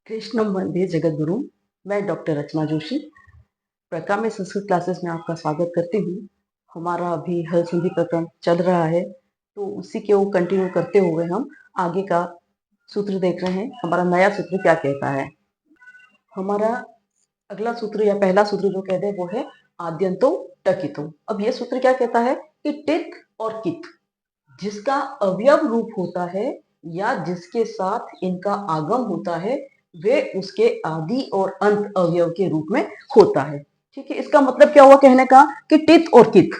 कृष्णम वंदे जगद्गुरु। मैं डॉक्टर रचना जोशी प्रका में संस्कृत क्लासेस में आपका स्वागत करती हूँ। हमारा अभी हल संधि प्रकरण चल रहा है, तो उसी के वो कंटिन्यू करते हुए हम आगे का सूत्र देख रहे हैं। हमारा नया सूत्र क्या कहता है। हमारा अगला सूत्र या पहला सूत्र जो कहते हैं वो है आद्यंतो टकितो। अब ये सूत्र क्या कहता है कि टित और कित जिसका अवयव रूप होता है या जिसके साथ इनका आगम होता है वे उसके आदि और अंत अवयव के रूप में होता है। ठीक है, इसका मतलब क्या हुआ कहने का कि टित और कित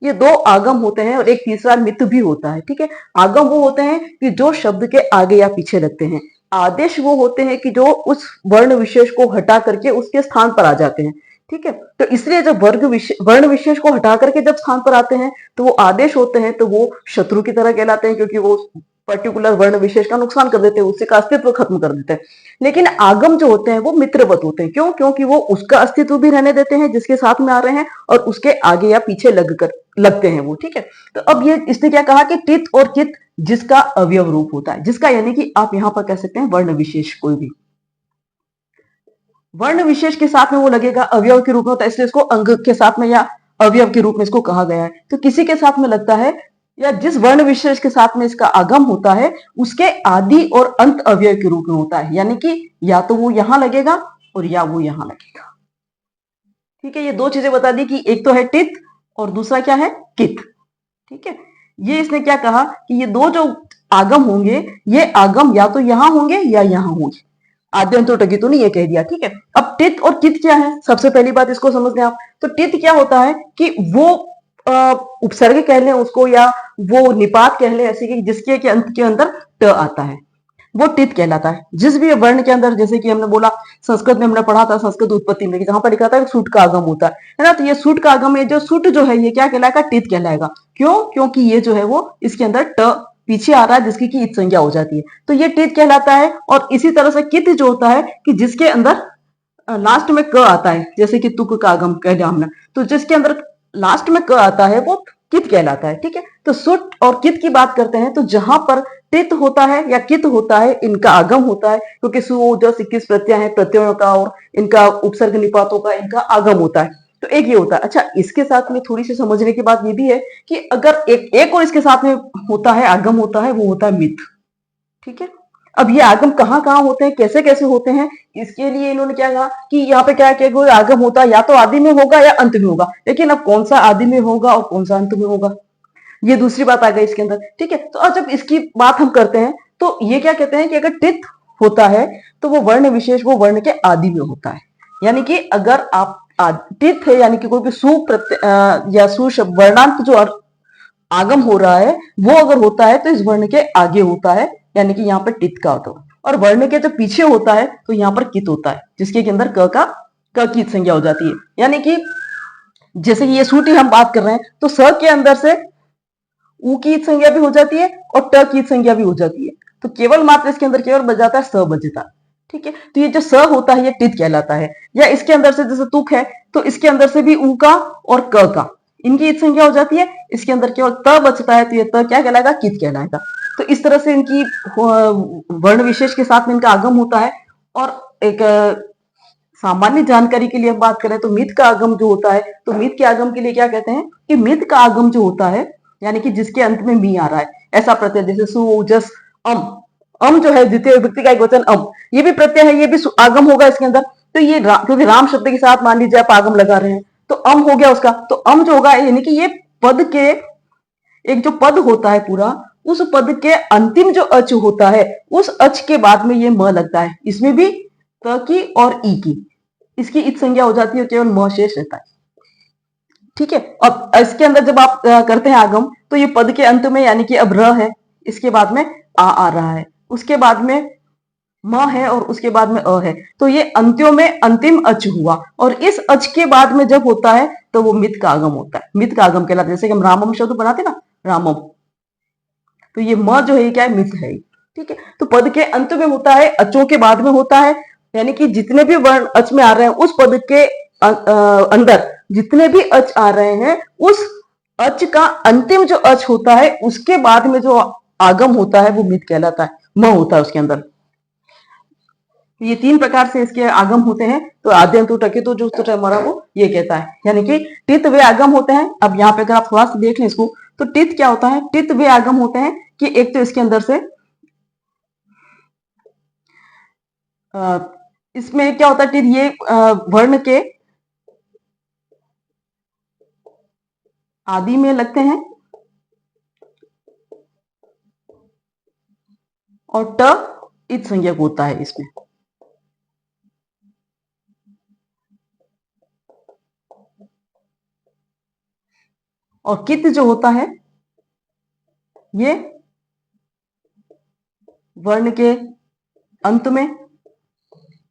ये दो आगम होते हैं और एक तीसरा मित भी होता है। ठीक है, आगम वो होते हैं कि जो शब्द के आगे या पीछे लगते हैं। आदेश वो होते हैं कि जो उस वर्ण विशेष को हटा करके उसके स्थान पर आ जाते हैं। ठीक है, तो इसलिए जब वर्ण विशेष को हटा करके जब स्थान पर आते हैं तो वो आदेश होते हैं, तो वो शत्रु की तरह कहलाते हैं, क्योंकि वो पर्टिकुलर वर्ण विशेष का नुकसान कर देते हैं, उससे का अस्तित्व खत्म कर देते हैं। लेकिन आगम जो होते हैं वो मित्रवत होते हैं। क्यों? क्योंकि वो उसका अस्तित्व भी रहने देते हैं जिसके साथ में आ रहे हैं, और उसके आगे या पीछे लगते हैं वो। ठीक है, तो अब ये इसने क्या कहा कि टित और कित जिसका अवयव रूप होता है, जिसका यानी कि आप यहां पर कह सकते हैं वर्ण विशेष, कोई भी वर्ण विशेष के साथ में वो लगेगा, अवयव के रूप में होता है, इसलिए इसको अंग के साथ में या अवयव के रूप में इसको कहा गया है। तो किसी के साथ में लगता है या जिस वर्ण विशेष के साथ में इसका आगम होता है उसके आदि और अंत अवयव के रूप में होता है, यानी कि या तो वो यहां लगेगा और या वो यहां लगेगा। ठीक है, ये दो चीजें बता दी कि एक तो है टित और दूसरा क्या है कित। ठीक है, ये इसने क्या कहा कि ये दो जो आगम होंगे ये आगम या तो यहां होंगे या यहां होंगे। आद्यंत और टकितो ने ये कह दिया। ठीक है, अब टित और कित क्या है, सबसे पहली बात इसको समझ लें आप। तो टित क्या होता है कि वो उपसर्ग कह लें उसको या वो निपात कह लें, ऐसे कि जिसके के अंत के अंदर ट आता है वो टित कहलाता है। जिस भी वर्ण के अंदर, जैसे कि हमने बोला संस्कृत में हमने पढ़ा था, संस्कृत उत्पत्ति में जहां पर लिखा था सूट का आगम होता है ना, तो ये सूट का आगम है, जो सूट जो है ये क्या कहलाएगा, टित कहलाएगा। क्यों? क्योंकि ये जो है वो इसके अंदर ट पीछे आ रहा है जिसकी की इत संज्ञा हो जाती है, तो ये टित कहलाता है। और इसी तरह से कित जो होता है कि जिसके अंदर लास्ट में क आता है, जैसे कि तुक का आगम कह दिया हमने, तो जिसके अंदर लास्ट में क आता है वो कित कहलाता है। ठीक है, तो सुट और कित की बात करते हैं तो जहां पर टित होता है या कित होता है इनका आगम होता है, क्योंकि सु जो 21 प्रत्यय है प्रत्ययों का और इनका उपसर्ग निपातों का इनका आगम होता है, तो एक ये होता है। अच्छा, इसके साथ में थोड़ी सी समझने की बात ये भी है कि अगर एक और इसके साथ में होता है आगम होता है, वो होता है मित। ठीक है, अब ये आगम कहाँ कहाँ होते हैं, कैसे कैसे होते हैं, इसके लिए इन्होंने क्या कहा कि यहाँ पे क्या कोई आगम होता है या तो आदि में होगा या अंत में होगा, लेकिन अब कौन सा आदि में होगा और कौन सा अंत में होगा, ये दूसरी बात आ गई इसके अंदर। ठीक है, तो अब जब इसकी बात हम करते हैं तो ये क्या कहते हैं कि अगर टित होता है तो वो वर्ण विशेष वो वर्ण के आदि में होता है। यानी कि अगर आप टित है यानी कि कोई भी सु प्रत्यय या सु वर्णांत जो आगम हो रहा है वो अगर होता है तो इस वर्ण के आगे होता है, यानी कि यहाँ पर टित का होता है। और वर्ण के जो पीछे होता है तो यहाँ पर कित होता है, जिसके अंदर क की संज्ञा हो जाती है। यानी कि जैसे कि ये सूटी हम बात कर रहे हैं तो स के अंदर से ऊ की संज्ञा भी हो जाती है और ट की संज्ञा भी हो जाती है, तो केवल मात्र इसके अंदर केवल बच जाता है स बचता। ठीक है, तो ये जो स होता है ये टित कहलाता है। या इसके अंदर से जैसे तुक है तो इसके अंदर से भी ऊ का और क का इनकी इत संज्ञा हो जाती है, इसके अंदर केवल त बचता है तो ये त क्या कहलाएगा, कित कहलाएगा। तो इस तरह से इनकी वर्ण विशेष के साथ में इनका आगम होता है। और एक सामान्य जानकारी के लिए हम बात करें तो मित का आगम जो होता है, तो मित के आगम के लिए क्या कहते हैं कि मित का आगम जो होता है यानी कि जिसके अंत में मी आ रहा है, ऐसा प्रत्यय जैसे सु जस अम जो है द्वितीय विभक्ति का एक वचन अम, ये भी प्रत्यय है, ये भी आगम होगा इसके अंदर। तो ये क्योंकि राम शब्द के साथ मान लीजिए आप आगम लगा रहे हैं तो अम हो गया उसका, तो अम जो होगा यानी कि ये पद के एक जो पद होता है पूरा, उस पद के अंतिम जो अच होता है उस अच के बाद में ये म लगता है, इसमें भी क की और ई की, इसकी इत संज्ञा हो जाती है, केवल म शेष रहता है। ठीक है, अब इसके अंदर जब आप करते हैं आगम तो ये पद के अंत में यानी कि अब र है, इसके बाद में आ रहा है, उसके बाद में म है और उसके बाद में अ है, तो ये अंत्यों में अंतिम अच हुआ। और इस अच के बाद में जब होता है तो वो मित का आगम होता है, मित का आगम कहलाता है। जैसे कि हम रामम शब्द बनाते ना, रामम, तो ये म जो है क्या है, मित है। ठीक है, तो पद के अंत में होता है, अचों के बाद में होता है, यानी कि जितने भी वर्ण अच में आ रहे हैं उस पद के अंदर जितने भी अच आ रहे हैं उस अच का अंतिम जो अच होता है उसके बाद में जो आगम होता है वो मित कहलाता है, म होता है उसके अंदर। ये 3 प्रकार से इसके आगम होते हैं। तो आद्यंत टकितो जो सूत्र हमारा वो ये कहता है, यानी कि टित वे आगम होते हैं। अब यहाँ पे अगर आप थोड़ा सा देख लें इसको, तो टित क्या होता है, टित वे आगम होते हैं कि एक तो इसके अंदर से इसमें क्या होता है, टित ये वर्ण के आदि में लगते हैं और ट इत संज्ञक होता है इसमें। और कित जो होता है ये वर्ण के अंत में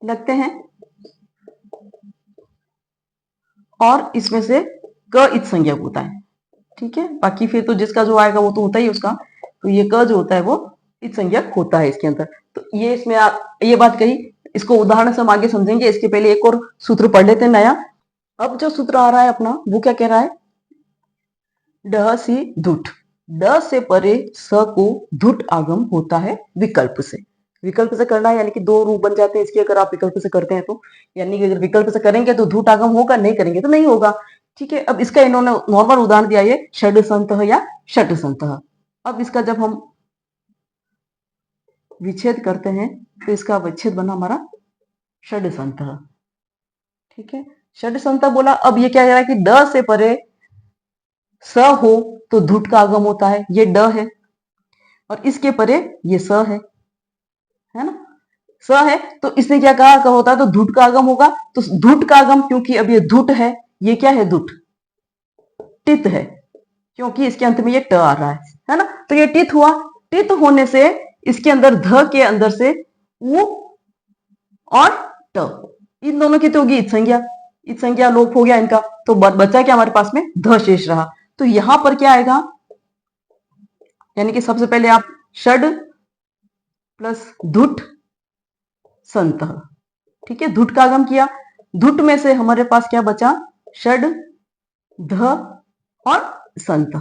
लगते हैं और इसमें से क इत संज्ञक होता है। ठीक है, बाकी फिर तो जिसका जो आएगा वो तो होता ही उसका, तो ये क जो होता है वो इत संज्ञक होता है इसके अंदर। तो ये इसमें ये बात कही, इसको उदाहरण से हम आगे समझेंगे। इसके पहले एक और सूत्र पढ़ लेते हैं नया। अब जो सूत्र आ रहा है अपना वो क्या कह रहा है, ड सी धुट, ड से परे स को धुट आगम होता है विकल्प से। विकल्प से करना है यानी कि दो रूप बन जाते हैं इसके, अगर आप विकल्प से करते हैं तो, यानी कि अगर विकल्प से करेंगे तो धुट आगम होगा, नहीं करेंगे तो नहीं होगा। ठीक है, अब इसका इन्होंने नॉर्मल उदाहरण दिया है षड संत या षट संत। अब इसका जब हम विच्छेद करते हैं तो इसका विच्छेद बना हमारा षड संत। ठीक है, षड संत बोला। अब ये क्या कह रहा है कि ड से परे स हो तो धुट का आगम होता है, ये ड है, और इसके परे ये स है ना, स है, तो इसने क्या कहा होता है तो धुट का आगम होगा। तो धुट का आगम, क्योंकि अब ये धुट है, ये क्या है धुट, टित है, क्योंकि इसके अंत में ये ट आ रहा है ना, तो ये टित हुआ। टित होने से इसके अंदर ध के अंदर से उ और ट, इन दोनों की तो होगी इत संज्ञा, इत संज्ञा लोप हो गया इनका, तो बचा क्या हमारे पास में ध शेष रहा। तो यहां पर क्या आएगा, यानी कि सबसे पहले आप षड प्लस धुट संत। ठीक है, धुट का आगम किया, धुट में से हमारे पास क्या बचा, षड ध और संत।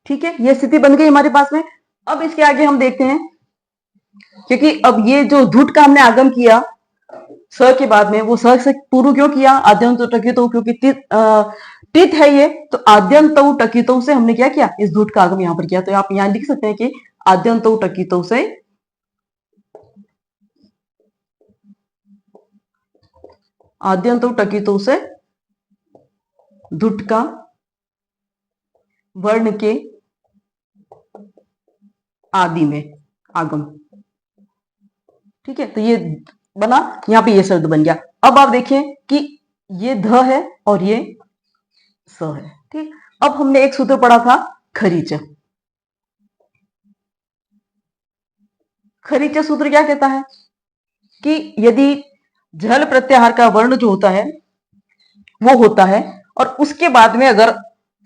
ठीक है, ये स्थिति बन गई हमारे पास में। अब इसके आगे हम देखते हैं, क्योंकि अब ये जो धुट का हमने आगम किया स के बाद में, वो स से पूर्व क्यों किया, आद्यंत टकितो, क्योंकि टित है ये, तो आद्यंत टकितो से हमने क्या किया, इस धुट का आगम यहां पर किया। तो आप यहां लिख सकते हैं कि आद्यंत टकितो से, आद्यंत टकितो से धुट का वर्ण के आदि में आगम। ठीक है, तो ये बना, यहां पे ये शब्द बन गया। अब आप देखिए कि ये ध है और ये स है। ठीक, अब हमने एक सूत्र पढ़ा था खरीच। खरीच सूत्र क्या कहता है कि यदि झल प्रत्याहार का वर्ण जो होता है वो होता है और उसके बाद में अगर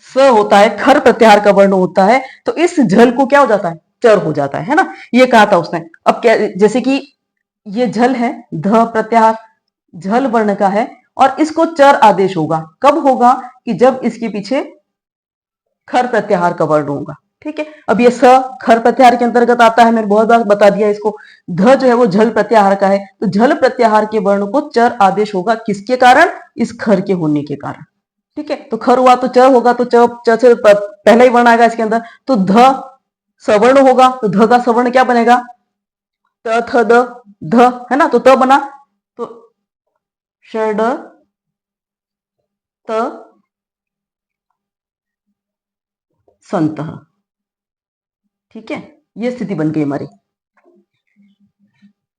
स होता है, खर प्रत्याहार का वर्ण होता है, तो इस झल को क्या हो जाता है, चर हो जाता है ना, ये कहा था उसने। अब क्या, जैसे कि ये झल है, ध प्रत्याहार झल वर्ण का है, और इसको चर आदेश होगा, कब होगा, कि जब इसके पीछे खर प्रत्याहार का वर्ण होगा। ठीक है, अब ये स खर प्रत्याहार के अंतर्गत आता है, मैंने बहुत बार बता दिया इसको। ध जो है वो झल प्रत्याहार का है, तो झल प्रत्याहार के वर्ण को चर आदेश होगा, किसके कारण, इस खर के होने के कारण। ठीक है, तो खर हुआ तो च होगा, तो च से पहला ही वर्ण आएगा इसके अंदर, तो ध सवर्ण होगा, तो ध का सवर्ण क्या बनेगा, त थ द ध, है ना, तो त बना, तो षड त संत। ठीक है, ये स्थिति बन गई हमारी।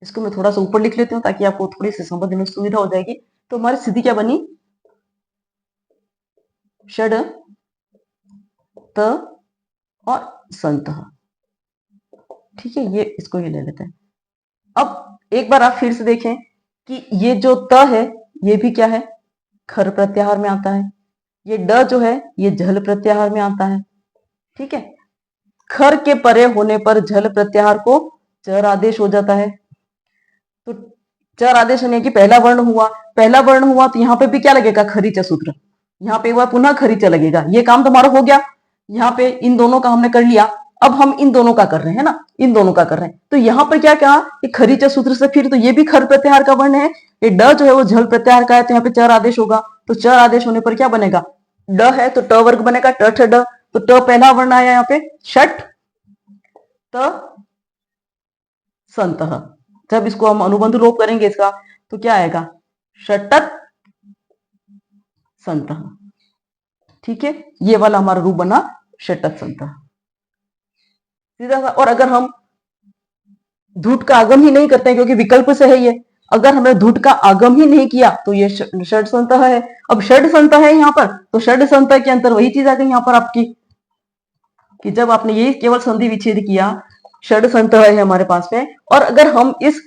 इसको मैं थोड़ा सा ऊपर लिख लेती हूँ ताकि आपको थोड़ी सी समझने में सुविधा हो जाएगी। तो हमारी स्थिति क्या बनी, षड त और संत। ठीक है, ये इसको ये ले लेते हैं। अब एक बार आप फिर से देखें कि ये जो त है ये भी क्या है, खर प्रत्याहार में आता है, ये ड जो है ये झल प्रत्याहार में आता है। ठीक है, खर के परे होने पर झल प्रत्याहार को चर आदेश हो जाता है। तो चर आदेश यानी कि पहला वर्ण हुआ, पहला वर्ण हुआ तो यहाँ पे भी क्या लगेगा, खरीचा सूत्र, यहाँ पे वह पुनः खरीचा लगेगा। ये काम तुम्हारा हो गया, यहाँ पे इन दोनों का हमने कर लिया। अब हम इन दोनों का कर रहे हैं ना, इन दोनों का कर रहे हैं। तो यहाँ पर क्या कहा कि खरीच सूत्र से फिर तो ये भी खर प्रत्याहार का वर्ण है, ये ड जो है वो झल प्रत्याहार का है, तो यहाँ पे चर आदेश होगा। तो चर आदेश होने पर क्या बनेगा, ड है तो ट वर्ग बनेगा, ट ठ ड, तो ट पहला वर्ण आया यहाँ पे, षट त संतः। जब इसको हम अनुबंध लोप करेंगे इसका तो क्या आएगा, षटत संतः। ठीक है, ये वाला हमारा रूप बना षटत संतः सीधा सा। और अगर हम धूट का आगम ही नहीं करते हैं, क्योंकि विकल्प से है ये, अगर हमने धूट का आगम ही नहीं किया तो ये षड संतः है। अब षड संतः है यहाँ पर, तो षड संतः के अंतर वही चीज आ गई यहाँ पर आपकी, कि जब आपने ये केवल संधि विच्छेद किया, षड संतः है हमारे पास में। और अगर हम इस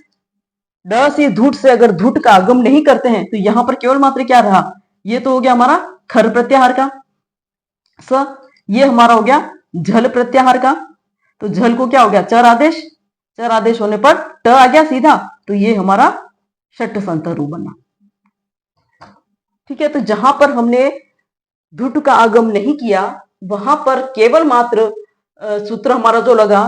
ड से धूट से अगर धूट का आगम नहीं करते हैं तो यहाँ पर केवल मात्र क्या रहा, ये तो हो गया हमारा खर प्रत्याहार का, स ये हमारा हो गया झल प्रत्याहार का। तो झल को क्या हो गया, चर आदेश, चर आदेश होने पर ट आ गया सीधा, तो ये हमारा षट संतः रूप बना। ठीक है, तो जहां पर हमने धुट का आगम नहीं किया वहां पर केवल मात्र सूत्र हमारा जो लगा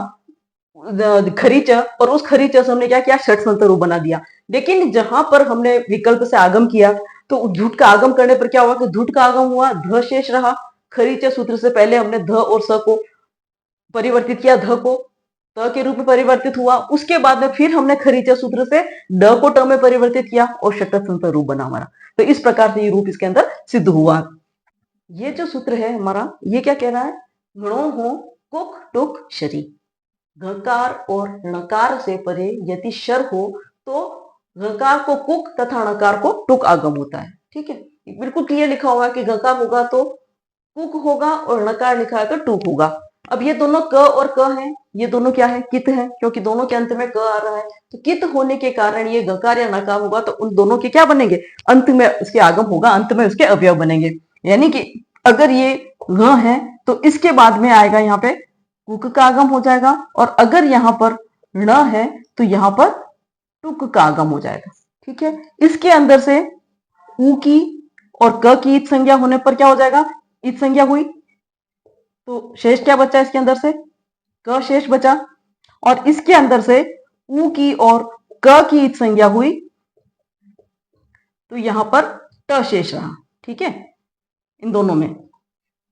खरीच, और उस खरीच से हमने क्या किया, षट संतः रूप बना दिया। लेकिन जहां पर हमने विकल्प से आगम किया तो धुट का आगम करने पर क्या हुआ कि धुट का आगम हुआ, ध शेष रहा। खरीच सूत्र से पहले हमने ध और स को परिवर्तित किया, ध को त के रूप में परिवर्तित हुआ, उसके बाद में फिर हमने खरीच सूत्र से ड को ट में परिवर्तित किया और षटत संतः रूप बना हमारा। तो इस प्रकार से ये रूप इसके अंदर सिद्ध हुआ। ये जो सूत्र है हमारा, ये क्या कह रहा है, गणों हो कुक टुक शरी, घकार और णकार से परे यदि शर हो तो घकार को कुक तथा णकार को टुक आगम होता है। ठीक है, बिल्कुल क्लियर लिखा हुआ है कि घकार होगा तो कुक होगा और णकार लिखा है तो टुक होगा। अब ये दोनों क और क हैं, ये दोनों क्या है, कित है, क्योंकि दोनों के अंत में क आ रहा है, तो कित होने के कारण ये गकार या नकार होगा, तो उन दोनों के क्या बनेंगे, अंत में उसके आगम होगा, अंत में उसके अवयव बनेंगे। यानी कि अगर ये घ है तो इसके बाद में आएगा यहाँ पे कुक का आगम हो जाएगा, और अगर यहाँ पर ण है तो यहाँ पर टुक का आगम हो जाएगा। ठीक है, इसके अंदर से उ की और क की इत संज्ञा होने पर क्या हो जाएगा, इत संज्ञा हुई तो शेष क्या बचा, इसके अंदर से क शेष बचा, और इसके अंदर से उ की और क की इत संज्ञा हुई तो यहां पर ट शेष रहा। ठीक है, इन दोनों में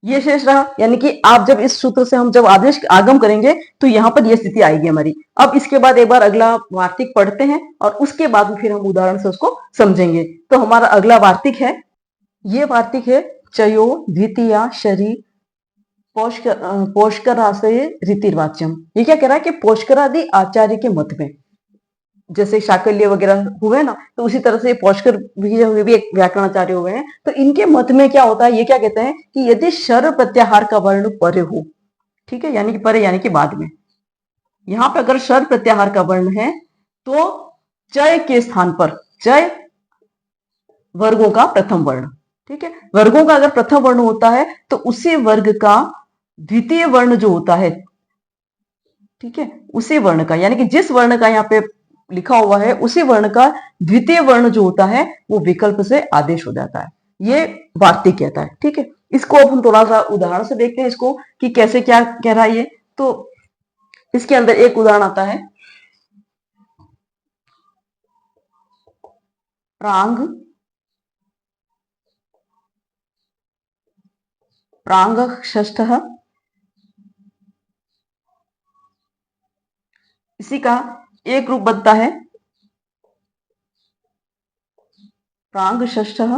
ये शेष रहा, यानी कि आप जब इस सूत्र से हम जब आदेश आगम करेंगे तो यहां पर यह स्थिति आएगी हमारी। अब इसके बाद एक बार अगला वार्तिक पढ़ते हैं और उसके बाद फिर हम उदाहरण से उसको समझेंगे। तो हमारा अगला वार्तिक है, ये वार्तिक है चयो द्वितीया शरी पोष्कराशय रीतिर्वाच्यम। ये क्या कह रहा है कि पोष्करादि आचार्य के मत में, जैसे शाकल्य वगैरह हुए ना, तो उसी तरह से पोष्कर भी एक व्याकरणाचार्य हुए हैं, तो इनके मत में क्या होता है, ये क्या कहते हैं कि यदि शर प्रत्याहार का वर्ण परे हो, ठीक है, यानी कि परे यानी कि बाद में, यहां पे अगर शर प्रत्याहार का वर्ण है तो चय के स्थान पर, चय वर्गों का प्रथम वर्ण, ठीक है, वर्गों का अगर प्रथम वर्ण होता है तो उसी वर्ग का द्वितीय वर्ण जो होता है, ठीक है, उसी वर्ण का, यानी कि जिस वर्ण का यहाँ पे लिखा हुआ है उसी वर्ण का द्वितीय वर्ण जो होता है वो विकल्प से आदेश हो जाता है। ये वार्तिक कहता है। ठीक है, इसको अब हम थोड़ा सा उदाहरण से देखते हैं इसको कि कैसे क्या कह रहा है ये। तो इसके अंदर एक उदाहरण आता है, प्रांग प्रांग षष्ठः, इसी का एक रूप बनता है प्रांग षष्ठः,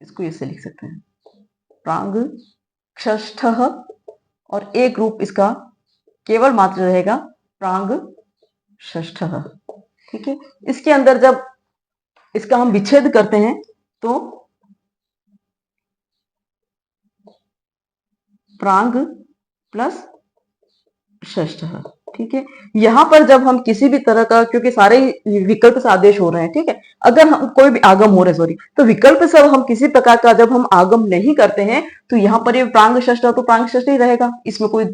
इसको ऐसे लिख सकते हैं प्रांग षष्ठः, और एक रूप इसका केवल मात्र रहेगा प्रांग षष्ठः। ठीक है, इसके अंदर जब इसका हम विच्छेद करते हैं तो प्रांग प्लस षष्ठः। ठीक है, यहां पर जब हम किसी भी तरह का, क्योंकि सारे विकल्प से आदेश हो रहे हैं, ठीक है, अगर हम कोई भी आगम हो रहे, सॉरी, तो विकल्प से हम किसी प्रकार का जब हम आगम नहीं करते हैं तो यहाँ पर ये प्रांग षष्ठ तो प्रांग षष्ठ ही रहेगा, इसमें कोई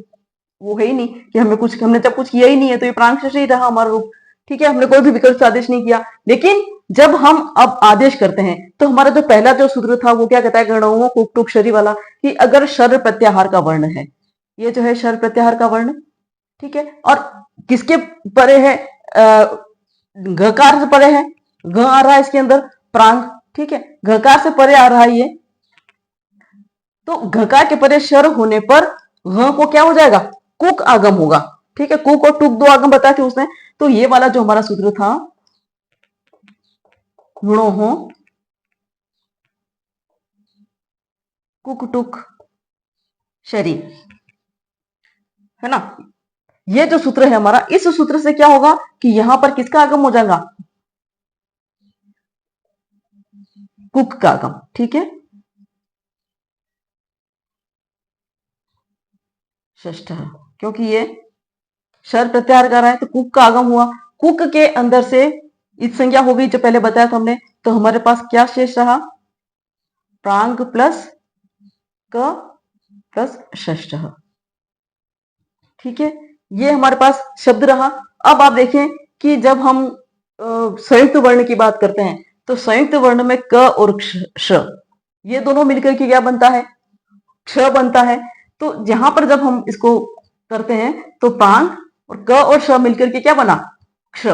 वो है ही नहीं कि हमने जब कुछ किया ही नहीं है तो ये प्रांग षष्ठ ही रहा हमारा रूप। ठीक है, हमने कोई भी विकल्प से आदेश नहीं किया। लेकिन जब हम अब आदेश करते हैं तो हमारा जो पहला जो सूत्र था वो क्या कहता है, गणों कुक टुक शरी वाला, कि अगर शर प्रत्याहार का वर्ण है, ये जो है शर प्रत्याहार का वर्ण, ठीक है, और किसके परे है, घकार से परे है, घ आ रहा है इसके अंदर प्रांग, ठीक है, घकार से परे आ रहा है ये, तो घकार के परे शर होने पर घ को क्या हो जाएगा, कुक आगम होगा, ठीक है, कुक और टुक दो आगम बताए थे उसने, तो ये वाला जो हमारा सूत्र था, गुणों हो कुक टुक शरी, है ना, ये जो सूत्र है हमारा, इस सूत्र से क्या होगा कि यहां पर किसका आगम हो जाएगा, कुक का आगम, ठीक है, षष्ठ, क्योंकि ये शर प्रत्याहार कर रहा है तो कुक का आगम हुआ, कुक के अंदर से इस संज्ञा हो गई जो पहले बताया था हमने, तो हमारे पास क्या शेष रहा, प्रांग प्लस क प्लस षष्ठ, ठीक है, ये हमारे पास शब्द रहा। अब आप देखें कि जब हम संयुक्त वर्ण की बात करते हैं तो संयुक्त वर्ण में क और श, ये दोनों मिलकर के क्या बनता है, क्ष बनता है, तो जहां पर जब हम इसको करते हैं तो प्रांग और क और श मिलकर के क्या बना, क्ष,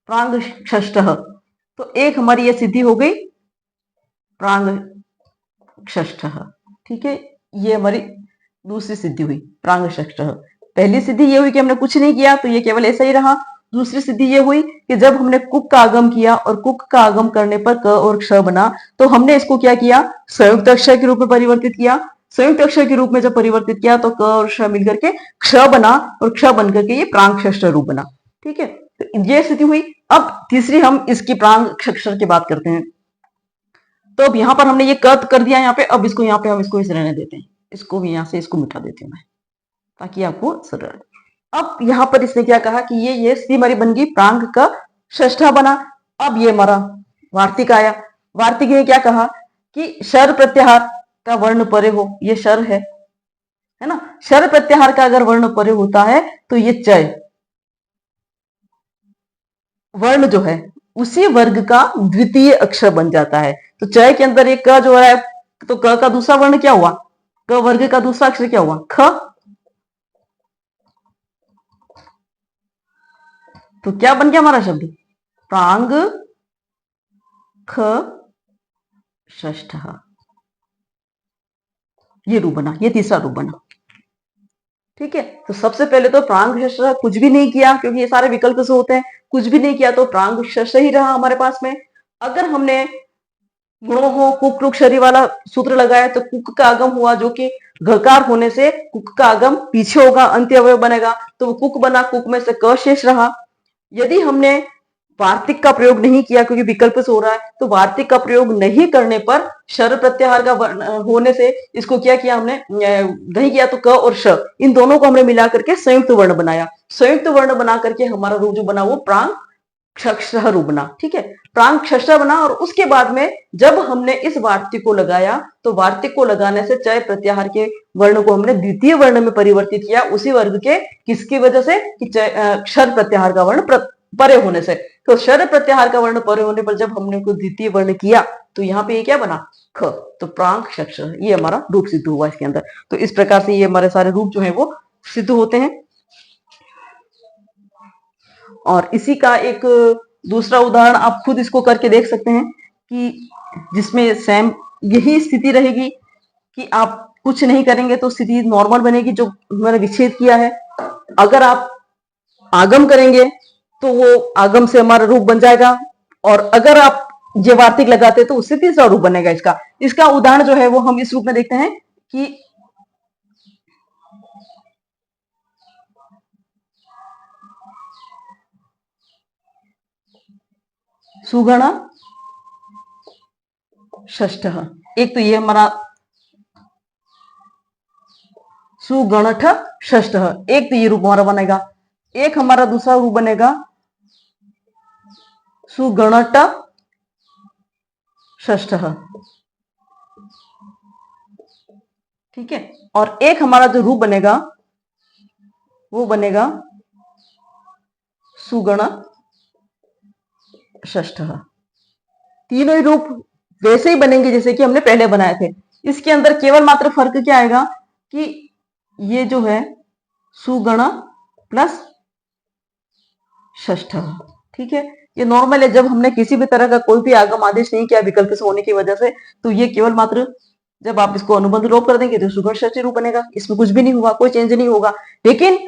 प्रांग षष्ठ, तो एक हमारी ये सिद्धि हो गई प्रांग षष्ठ, ठीक है, ये हमारी दूसरी सिद्धि हुई प्रांग षष्ठ। पहली सिद्धि ये हुई कि हमने कुछ नहीं किया तो ये केवल ऐसा ही रहा। दूसरी सिद्धि ये हुई कि जब हमने कुक का आगम किया और कुक का आगम करने पर क और क्ष बना, तो हमने इसको क्या किया, संयुक्त अक्षर के रूप में परिवर्तित किया। संयुक्त अक्षर के रूप में जब परिवर्तित किया तो क और क्ष मिलकर के क्ष बना और क्ष बनकर के ये प्रांग षष्ठ रूप बना, ठीक है, तो ये स्थिति हुई। अब तीसरी हम इसकी प्रांग अक्षर की बात करते हैं, तो अब यहां पर हमने ये कत कर दिया यहाँ पे, अब इसको यहाँ पे हम इसको इस रहने देते हैं, इसको भी यहां से इसको मिटा देती हूँ मैं ताकि आपको सरल। अब यहां पर इसने क्या कहा कि ये स्थिति हमारी बन गई प्रांग का षष्ठा बना। अब ये हमारा वार्तिक आया, वार्तिक ने क्या कहा कि शर प्रत्याहार का वर्ण परे हो, ये शर है ना, शर प्रत्याहार का अगर वर्ण परे होता है तो ये चय वर्ण जो है उसी वर्ग का द्वितीय अक्षर बन जाता है। तो चय के अंदर एक क जो है, तो क का दूसरा वर्ण क्या हुआ, क वर्ग का दूसरा अक्षर क्या हुआ, ख, तो क्या बन गया हमारा शब्द, प्रांग ख षष्ठ, ये रूप बना, ये तीसरा रूप बना, ठीक है। तो सबसे पहले तो प्रांग षष्ठ कुछ भी नहीं किया क्योंकि ये सारे विकल्प से होते हैं, कुछ भी नहीं किया तो प्रांग षष्ठ ही रहा हमारे पास में। अगर हमने गुणों हो कुक रुक शरी वाला सूत्र लगाया तो कुक का आगम हुआ जो कि घकार होने से कुक का आगम पीछे होगा, अंत्य अवयव बनेगा, तो वो कुक बना, कुक में से क शेष रहा। यदि हमने वार्तिक का प्रयोग नहीं किया क्योंकि विकल्प से हो रहा है, तो वार्तिक का प्रयोग नहीं करने पर शर प्रत्याहार का होने से इसको क्या किया हमने, नहीं किया, तो क और श इन दोनों को हमने मिला करके संयुक्त वर्ण बनाया। संयुक्त वर्ण बना करके हमारा रूप जो बना वो प्रांग क्षक्षर रूप बना, ठीक है, प्रांग क्षक्षर बना। और उसके बाद में जब हमने इस वार्तिक को लगाया तो वार्तिक को लगाने से चय प्रत्याहार के वर्ण को हमने द्वितीय वर्ण में परिवर्तित किया, उसी वर्ग के किसकी वजह से कि क्षर प्रत्याहार का वर्ण परे होने से। तो शर प्रत्याहार का वर्ण परे होने पर जब हमने को द्वितीय वर्ण किया तो यहाँ पे ये क्या बना, ख, तो प्रांग क्षक्षर, ये हमारा रूप सिद्ध हुआ इसके अंदर। तो इस प्रकार से ये हमारे सारे रूप जो है वो सिद्ध होते हैं। और इसी का एक दूसरा उदाहरण आप खुद इसको करके देख सकते हैं कि जिसमें सेम यही स्थिति रहेगी कि आप कुछ नहीं करेंगे तो स्थिति नॉर्मल बनेगी जो मैंने विच्छेद किया है। अगर आप आगम करेंगे तो वो आगम से हमारा रूप बन जाएगा, और अगर आप ये वार्तिक लगाते तो उससे तीसरा रूप बनेगा इसका। इसका उदाहरण जो है वो हम इस रूप में देखते हैं कि सुगण षष्ठ, एक तो ये हमारा सुगणठ षष्ठ, एक तो ये रूप हमारा बनेगा। एक हमारा दूसरा रूप बनेगा सुगणट षष्ठ, ठीक है, और एक हमारा जो रूप बनेगा वो बनेगा सुगण षष्ठ। तीनों ही रूप वैसे ही बनेंगे जैसे कि हमने पहले बनाए थे। इसके अंदर केवल मात्र फर्क क्या आएगा कि ये जो है सुगण प्लस षष्ठ। ठीक है, ये नॉर्मल है। जब हमने किसी भी तरह का कोई भी आगम आदेश नहीं किया विकल्प से होने की वजह से, तो ये केवल मात्र जब आप इसको अनुबंध लोप कर देंगे तो सुगण षष्ठी रूप बनेगा। इसमें कुछ भी नहीं हुआ, कोई चेंज नहीं होगा। लेकिन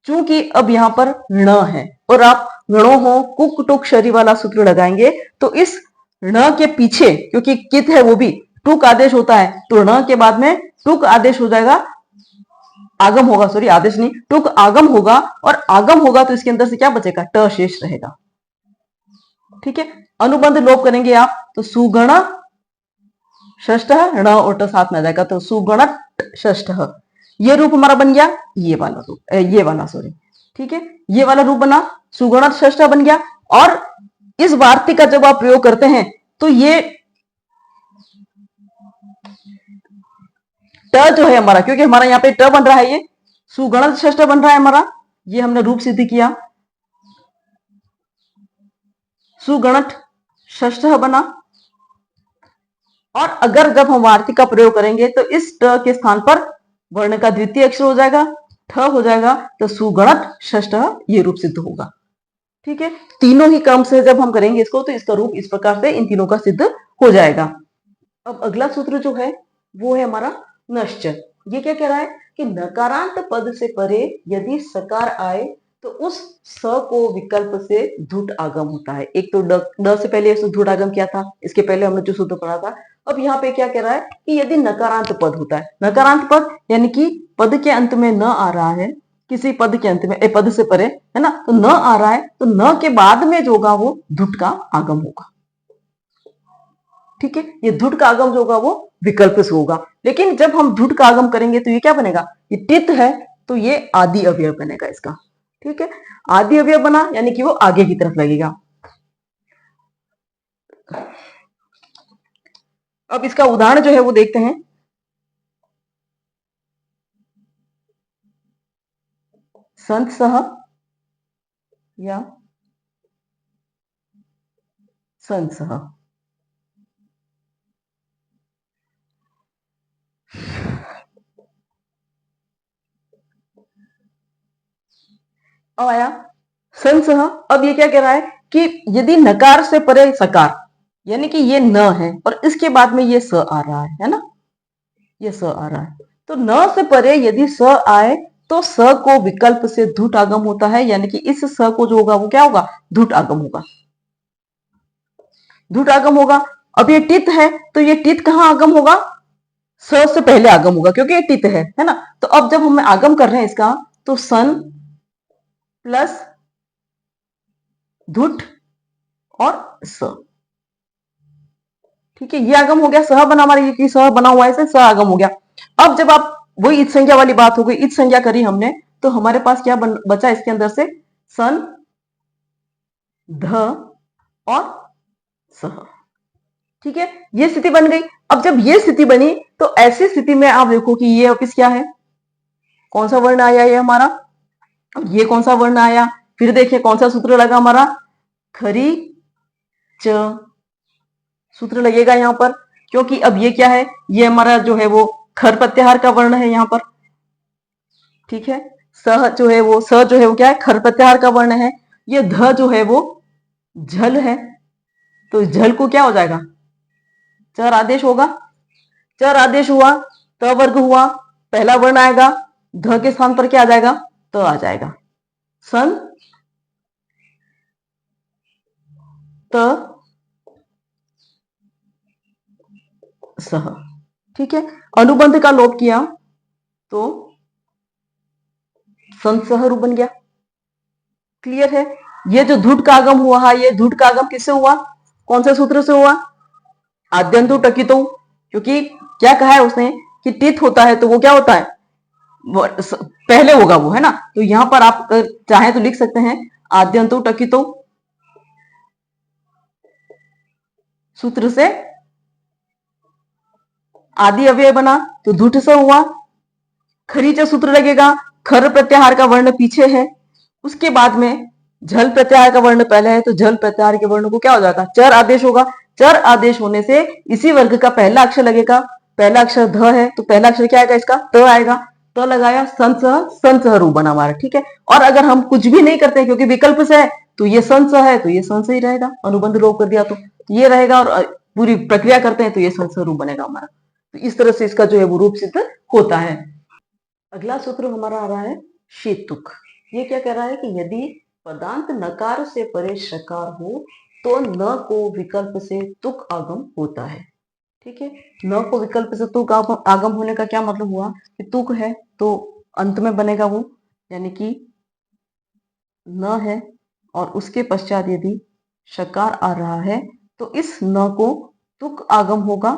चूंकि अब यहाँ पर ण है और आप णो हो कुक टुक शरी वाला सूत्र लगाएंगे, तो इस ण के पीछे, क्योंकि कित है वो भी टुक आदेश होता है, तो ण के बाद में टुक आदेश हो जाएगा, आगम होगा, सॉरी आदेश नहीं, टुक आगम होगा। और आगम होगा तो इसके अंदर से क्या बचेगा, ट शेष रहेगा। ठीक है, अनुबंध लोप करेंगे आप तो सुगण षष्ठ, ण और ट साथ में आ जाएगा, तो सुगण षष्ठ। ये रूप हमारा बन गया, ये वाला रूप, ये वाला सॉरी, ठीक है, ये वाला रूप बना, सुगण षष्ठ बन गया। और इस वार्तिक का जब आप प्रयोग करते हैं तो ये ट जो है हमारा, क्योंकि हमारा यहाँ पे ट बन रहा है, ये सुगण षष्ठ बन रहा है हमारा, ये हमने रूप सिद्ध किया, सुगणट षष्ठ बना। और अगर जब हम वार्तिक का प्रयोग करेंगे तो इस ट के स्थान पर वर्ण का द्वितीय अक्षर हो जाएगा, ठ हो जाएगा, तो सुगणट षष्ठ ये रूप सिद्ध होगा। ठीक है, तीनों ही क्रम से जब हम करेंगे इसको तो इसका रूप इस प्रकार से इन तीनों का सिद्ध हो जाएगा। अब अगला सूत्र जो है वो है हमारा नश्च। ये क्या कह रहा है कि नकारांत पद से परे यदि सकार आए तो उस स को विकल्प से धुट आगम होता है। एक तो ड से पहले धुट आगम किया था, इसके पहले हमने जो सूत्र पढ़ा था। अब यहाँ पे क्या कह रहा है कि यदि नकारांत पद होता है, नकारांत पद यानी कि पद के अंत में न आ रहा है, किसी पद के अंत में, पद से परे है ना, तो न आ रहा है, तो न के बाद में जो होगा वो धुट का आगम होगा। ठीक है, ये धुट का आगम जो होगा वो विकल्प से होगा। लेकिन जब हम धुट का आगम करेंगे तो ये क्या बनेगा, ये टित है तो ये आदि अवयव बनेगा इसका। ठीक है, आदि अवयव बना यानी कि वो आगे की तरफ लगेगा। अब इसका उदाहरण जो है वो देखते हैं। संत सह या संत सह। अब आया संत सह। अब ये क्या कह रहा है कि यदि नकार से परे सकार, यानी कि ये न है और इसके बाद में ये स आ रहा है ना, ये स आ रहा है, तो न से परे यदि स आए तो स को विकल्प से धुट आगम होता है, यानी कि इस स को जो होगा वो क्या होगा, धुट आगम होगा, धुट आगम होगा। अब ये टित है तो ये टित कहां आगम होगा, स से पहले आगम होगा क्योंकि ये टित है ना। तो अब जब हम आगम कर रहे हैं इसका, तो सन प्लस धुट और स। ठीक है, ये आगम हो गया, सह बना हमारे, ये सह बना हुआ है, स आगम हो गया। अब जब आप वही इत संज्ञा वाली बात हो गई, इत संज्ञा करी हमने, तो हमारे पास क्या बचा इसके अंदर से, सन ध और सह। ठीक है, ये स्थिति बन गई। अब जब ये स्थिति बनी तो ऐसी स्थिति में आप देखो कि ये ऑफिस क्या है, कौन सा वर्ण आया ये हमारा, ये कौन सा वर्ण आया, फिर देखिए कौन सा सूत्र लगा हमारा, खरी च सूत्र लगेगा यहां पर, क्योंकि अब ये क्या है, ये हमारा जो है वो खर प्रत्याहार का वर्ण है यहां पर। ठीक है, स जो है वो, स जो है वो क्या है, खर प्रत्याहार का वर्ण है। ये ध जो है वो झल है, तो झल को क्या हो जाएगा, चर आदेश होगा, चर आदेश हुआ, त वर्ग हुआ, पहला वर्ण आएगा, ध के स्थान पर क्या आ जाएगा, त आ जाएगा, सन त सह। ठीक है, अनुबंध का लोप किया तो संत सह रूप बन गया। क्लियर है, ये जो धुट का आगम हुआ है, ये धुट का आगम किससे हुआ, कौन से सूत्र से हुआ, आद्यंतु टकितो, क्योंकि क्या कहा है उसने कि टित होता है तो वो क्या होता है, पहले होगा वो, है ना। तो यहां पर आप चाहे तो लिख सकते हैं आद्यंतु टकितो सूत्र से आदि अव्यय बना तो धुट से हुआ। खरीच सूत्र लगेगा, खर प्रत्याहार का वर्ण पीछे है, उसके बाद में झल प्रत्याहार का वर्ण पहले है तो झल प्रत्याहार के वर्ण को क्या हो जाता, चर आदेश होगा। चर आदेश होने से इसी वर्ग का पहला अक्षर लगेगा, पहला अक्षर ध है तो पहला अक्षर क्या आएगा, इसका त आएगा। त लगाया, सन रूप बना हमारा, ठीक है। और अगर हम कुछ भी नहीं करते क्योंकि विकल्प से है तो ये संस है तो ये संस ही रहेगा, अनुबंध लोप कर दिया तो ये रहेगा, और पूरी प्रक्रिया करते हैं तो ये संस रूप बनेगा हमारा। तो इस तरह से इसका जो है वो रूप सिद्ध होता है। अगला सूत्र हमारा आ रहा है शीतुक। ये क्या कह रहा है कि यदि पदांत नकार से परे शकार हो तो न को विकल्प से तुक आगम होता है, ठीक है। न को विकल्प से तुक आगम होने का क्या मतलब हुआ कि तुक है तो अंत में बनेगा वो, यानी कि न है और उसके पश्चात यदि शकार आ रहा है तो इस न को तुक आगम होगा,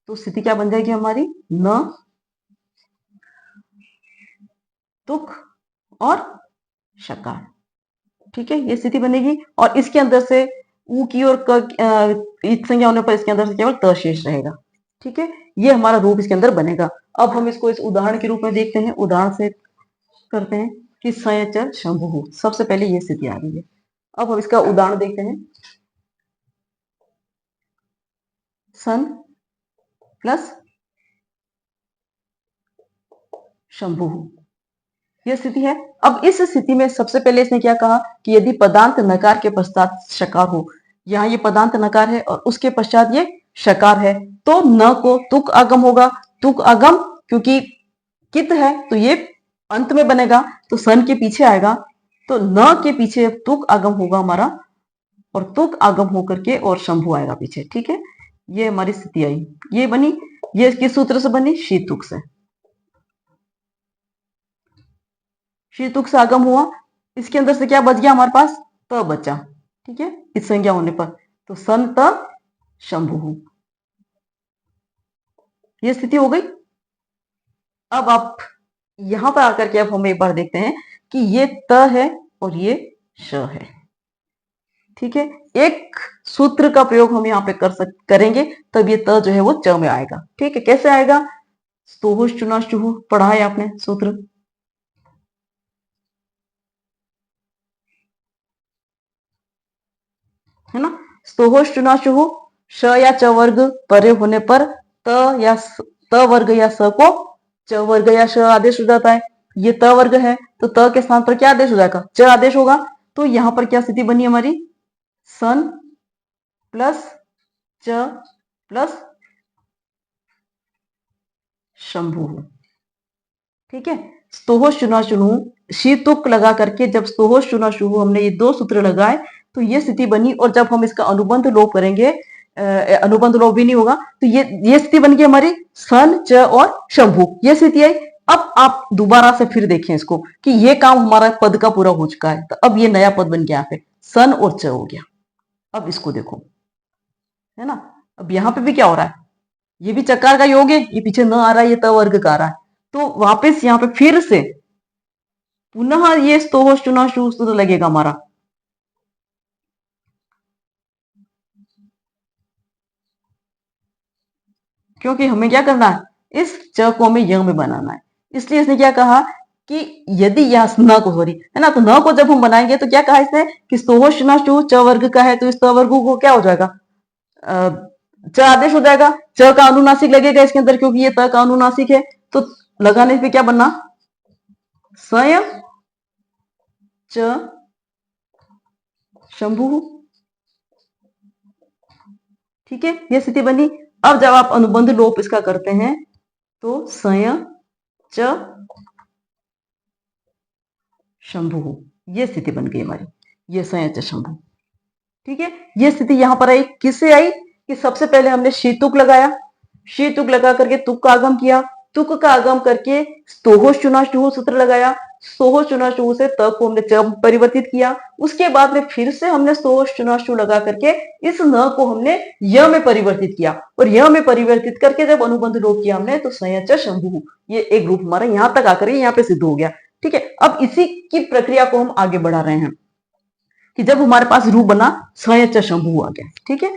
तो स्थिति क्या बन जाएगी हमारी, न तुक और शकार, ठीक है, ये स्थिति बनेगी। और इसके अंदर से ऊ की और संज्ञा होने पर इसके अंदर से केवल त शेष रहेगा, ठीक है। ये हमारा रूप इसके अंदर बनेगा। अब हम इसको इस उदाहरण के रूप में देखते हैं, उदाहरण से करते हैं कि संयचर शंभु। सबसे पहले ये स्थिति आ रही है। अब हम इसका उदाहरण देखते हैं। सन प्लस शंभु, यह स्थिति है। अब इस स्थिति में सबसे पहले इसने क्या कहा कि यदि पदांत नकार के पश्चात शकार हो, यहाँ ये पदांत नकार है और उसके पश्चात ये शकार है, तो न को तुक आगम होगा। तुक आगम क्योंकि कित है तो ये अंत में बनेगा तो सन के पीछे आएगा, तो न के पीछे तुक आगम होगा हमारा, और तुक आगम होकर के और शंभु आएगा पीछे, ठीक है। ये हमारी स्थिति आई, ये बनी, ये किस सूत्र से बनी, शीतुक से। शीतुक से आगम हुआ, इसके अंदर से क्या बच गया हमारे पास, त बचा, ठीक है, इस संज्ञा होने पर, तो सन त शंभु, ये स्थिति हो गई। अब आप यहां पर आकर के अब हम एक बार देखते हैं कि ये त है और ये श है, ठीक है। एक सूत्र का प्रयोग हम यहाँ पे करेंगे तब ये त जो है वो च में आएगा, ठीक है। कैसे आएगा, स्तोहुष चुनाशुहु पढ़ा है आपने सूत्र, है ना। स्तोहोश चुनाशुहु, श या च वर्ग परे होने पर त वर्ग या स को च वर्ग या श आदेश हो जाता है। ये त वर्ग है तो त के स्थान पर क्या आदेश हो जाएगा, च आदेश होगा। तो यहां पर क्या स्थिति बनी हमारी, सन प्लस च प्लस शंभु, ठीक है। स्तोहोश चुनाशुहु, शीतुक लगा करके जब स्तोहोश चुनाशुहु हमने ये दो सूत्र लगाए तो ये स्थिति बनी, और जब हम इसका अनुबंध लोप करेंगे, अनुबंध लोप भी नहीं होगा, तो ये स्थिति बन गई हमारी सन च और शंभु, ये स्थिति आई। अब आप दोबारा से फिर देखें इसको कि ये काम हमारा पद का पूरा हो चुका है, तो अब ये नया पद बन गया यहाँ पे, सन और च हो गया। अब इसको देखो, है ना। अब यहाँ पे भी क्या हो रहा है, ये भी चकार का योग है, ये पीछे न आ रहा है, ये त वर्ग का आ रहा है, तो वापस यहाँ पे फिर से पुनः ये स्तोहोश चुनाशु सूत्र लगेगा हमारा, क्योंकि हमें क्या करना है, इस च को हमें य में बनाना है। इसलिए इसने क्या कहा कि यदि यह न को, सॉरी, है ना, तो न को जब हम बनाएंगे तो क्या कहा इसने कि स्तोहोश चुनाशु च वर्ग का है, तो इस त वर्ग को क्या हो जाएगा, च आदेश हो जाएगा। च का अनुनासिक लगेगा इसके अंदर क्योंकि ये त का अनुनासिक है, तो लगाने पे क्या बनना, स्वयं च शंभु, ठीक है, ये स्थिति बनी। अब जब आप अनुबंध लोप इसका करते हैं तो संय च शंभु, ये स्थिति बन गई हमारी, ये संय च शंभु, ठीक है। ये स्थिति यहां पर आई, किससे आई कि सबसे पहले हमने शीतुक लगाया, शीतुक लगा करके तुक का आगम किया, तुक का आगम करके स्तोहोश चुनाशुहु सूत्र लगाया, स्तोहोश चुनाशुहु से त को हमने च परिवर्तित किया, उसके बाद में फिर से हमने स्तोहोश चुनाशु लगा करके इस न को हमने य में परिवर्तित किया, और य में परिवर्तित करके जब अनुबंध लोप किया हमने तो संयच शंभु, ये एक रूप हमारा यहां तक आकर यहाँ पे सिद्ध हो गया, ठीक है। अब इसी की प्रक्रिया को हम आगे बढ़ा रहे हैं कि जब हमारे पास रूप बना संयच शंभु आ गया, ठीक है,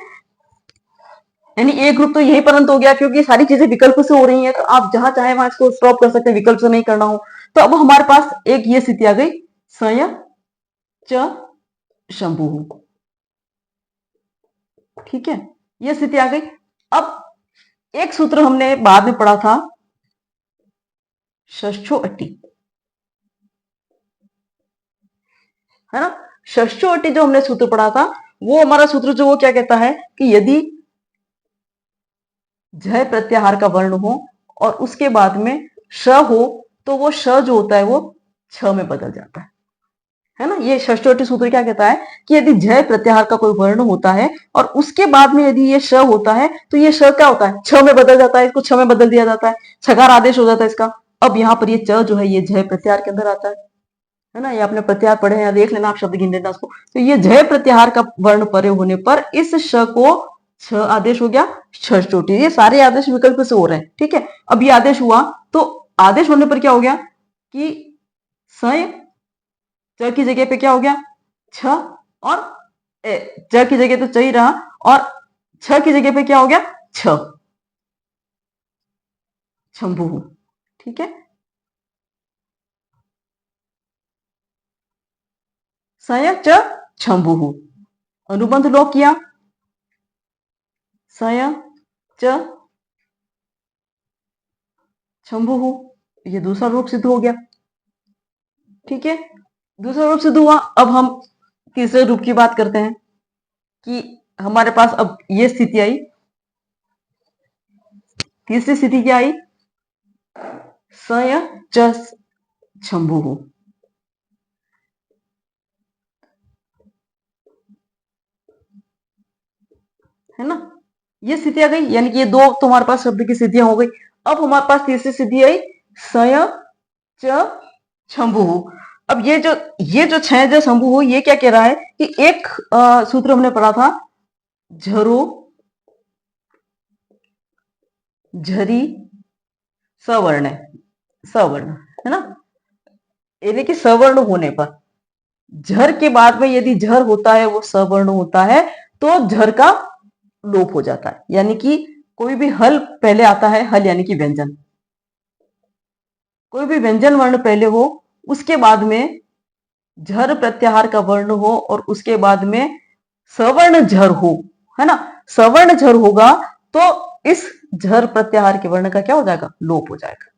यानी एक ग्रुप तो यही परंत हो गया क्योंकि सारी चीजें विकल्प से हो रही हैं, तो आप जहां चाहे वहां इसको स्टॉप कर सकते हैं, विकल्प से नहीं करना हो तो अब हमारे पास एक ये स्थिति आ गई, संय च शंभु। ठीक है, ये स्थिति आ गई। अब एक सूत्र हमने बाद में पढ़ा था, षष्ठो अट्टी, है ना। षष्ठो अट्टी जो हमने सूत्र पढ़ा था, वो हमारा सूत्र जो वो क्या कहता है कि यदि झय प्रत्याहार का वर्ण हो और उसके बाद में श हो, तो वो श जो होता है वो छ में बदल जाता है ना। ये षष्ठोटी सूत्र क्या कहता है कि यदि झय प्रत्याहार का कोई वर्ण होता है और उसके बाद में यदि ये श होता है, तो ये श क्या होता है, छ में बदल जाता है, इसको छ में बदल दिया जाता है, छकार आदेश हो जाता है इसका। अब यहाँ पर ये च जो है ये झय प्रत्याहार के अंदर आता है ना। ये आपने प्रत्याहार पढ़े हैं, देख लेना, आप शब्द गिन लेना उसको। तो ये झय प्रत्याहार का वर्ण परे होने पर इस श को छ आदेश हो गया, षष्ठोटी। ये सारे आदेश विकल्प से हो रहे हैं। ठीक है, अब ये आदेश हुआ, तो आदेश होने पर क्या हो गया कि सय च की जगह पे क्या हो गया छ, और च की जगह तो च ही रहा, और छ की जगह पे क्या हो गया छ, शंभु। ठीक है, सय च शंभु, अनुबंध लोप किया, सय च शंभु, ये दूसरा रूप सिद्ध हो गया। ठीक है, दूसरा रूप सिद्ध हुआ। अब हम तीसरे रूप की बात करते हैं कि हमारे पास अब ये स्थिति आई। तीसरी स्थिति क्या आई, सय च शंभु, है ना। ये स्थिति आ गई, यानी कि ये दो तो हमारे पास शब्द की स्थितियां हो गई। अब हमारे पास तीसरी स्थिति आई, सय च शंभु। अब ये जो छह जो शंभु हो, ये क्या कह रहा है कि एक सूत्र हमने पढ़ा था, झरो झरी सवर्ण, सवर्ण, है ना। यानी कि सवर्ण होने पर झर के बाद में यदि झर होता है वो सवर्ण होता है, तो झर का लोप हो जाता है। यानी कि कोई भी हल पहले आता है, हल यानी कि व्यंजन, कोई भी व्यंजन वर्ण पहले हो, उसके बाद में झर प्रत्याहार का वर्ण हो और उसके बाद में सवर्ण झर हो, है ना। सवर्ण झर होगा तो इस झर प्रत्याहार के वर्ण का क्या हो जाएगा, लोप हो जाएगा,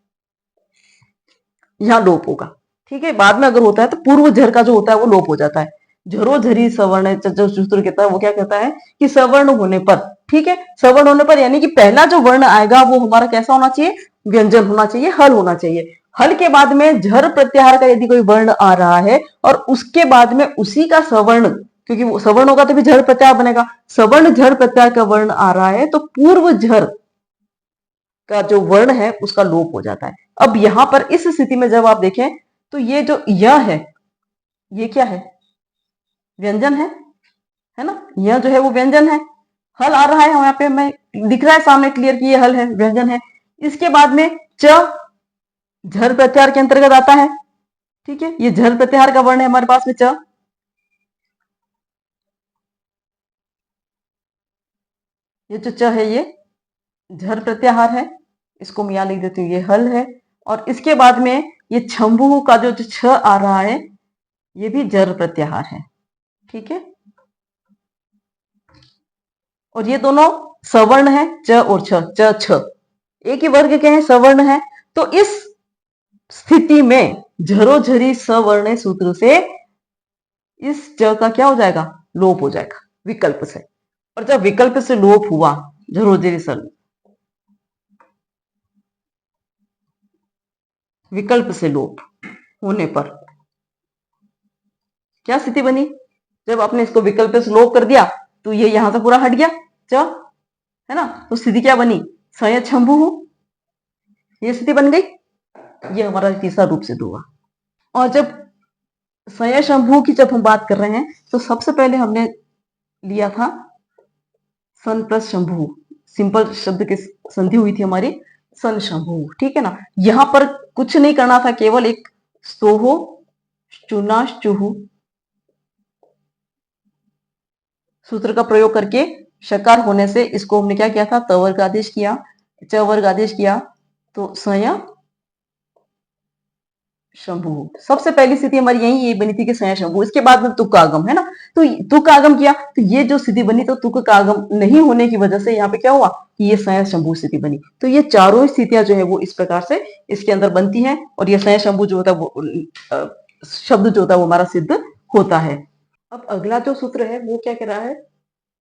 यहां लोप होगा। ठीक है, बाद में अगर होता है तो पूर्व झर का जो होता है वो लोप हो जाता है। झरो झरी सवर्ण जो सूत्र कहता है वो क्या कहता है कि सवर्ण होने पर, ठीक है, सवर्ण होने पर यानी कि पहला जो वर्ण आएगा वो हमारा कैसा होना चाहिए, व्यंजन होना चाहिए, हल होना चाहिए। हल के बाद में झर प्रत्याहार का यदि कोई वर्ण आ रहा है और उसके बाद में उसी का सवर्ण, क्योंकि वो सवर्ण होगा तो भी झर प्रत्याहार बनेगा, सवर्ण झर प्रत्याहार का वर्ण आ रहा है तो पूर्व झर का जो वर्ण है उसका लोप हो जाता है। अब यहां पर इस स्थिति में जब आप देखें तो ये जो य है ये क्या है, व्यंजन है ना। यह जो है वो व्यंजन है, हल आ रहा है यहाँ पे, मैं दिख रहा है सामने क्लियर कि ये हल है, व्यंजन है। इसके बाद में च झर प्रत्याहार के अंतर्गत आता है। ठीक है, ये झर प्रत्याहार का वर्ण है हमारे पास में च, ये जो च है ये झर प्रत्याहार है, इसको मैं यहां लिख देती हूँ, ये हल है। और इसके बाद में ये छंभु का जो छ आ रहा है ये भी जर प्रत्याहार है। ठीक है, और ये दोनों सवर्ण है, च और छ, च छ एक ही वर्ग के हैं, सवर्ण है। तो इस स्थिति में झरोझरी सवर्ण सूत्र से इस च का क्या हो जाएगा, लोप हो जाएगा विकल्प से। और जब विकल्प से लोप हुआ झरोझरी सवर्ण, विकल्प से लोप होने पर क्या स्थिति बनी, जब आपने इसको विकल्प से लोप कर दिया तो ये यहां से पूरा हट गया च, है ना। तो स्थिति क्या बनी, सय शंभु, ये स्थिति बन गई। ये हमारा तीसरा रूप सिद्ध हुआ। और जब सय शंभु की जब हम बात कर रहे हैं तो सबसे पहले हमने लिया था सन प्लस शंभु, सिंपल शब्द की संधि हुई थी हमारी सन शंभु। ठीक है ना, यहां पर कुछ नहीं करना था, केवल एक सोहो चुनाश चुहु सूत्र का प्रयोग करके शकार होने से इसको हमने क्या किया था, तवर्ग आदेश किया, च वर्ग आदेश किया, तो सय शंभु। सबसे पहली स्थिति हमारी यही बनी थी कि सय शंभु, इसके बाद में तुक का आगम है ना, तो तुक का आगम किया तो ये जो स्थिति बनी, तो तुक का आगम नहीं होने की वजह से यहाँ पे क्या हुआ कि ये सय शंभु स्थिति बनी। तो ये चारों स्थितियां जो है वो इस प्रकार से इसके अंदर बनती हैं और ये सय शंभु जो होता है वो शब्द जो होता है वो हमारा सिद्ध होता है। अब अगला जो सूत्र है वो क्या कह रहा है,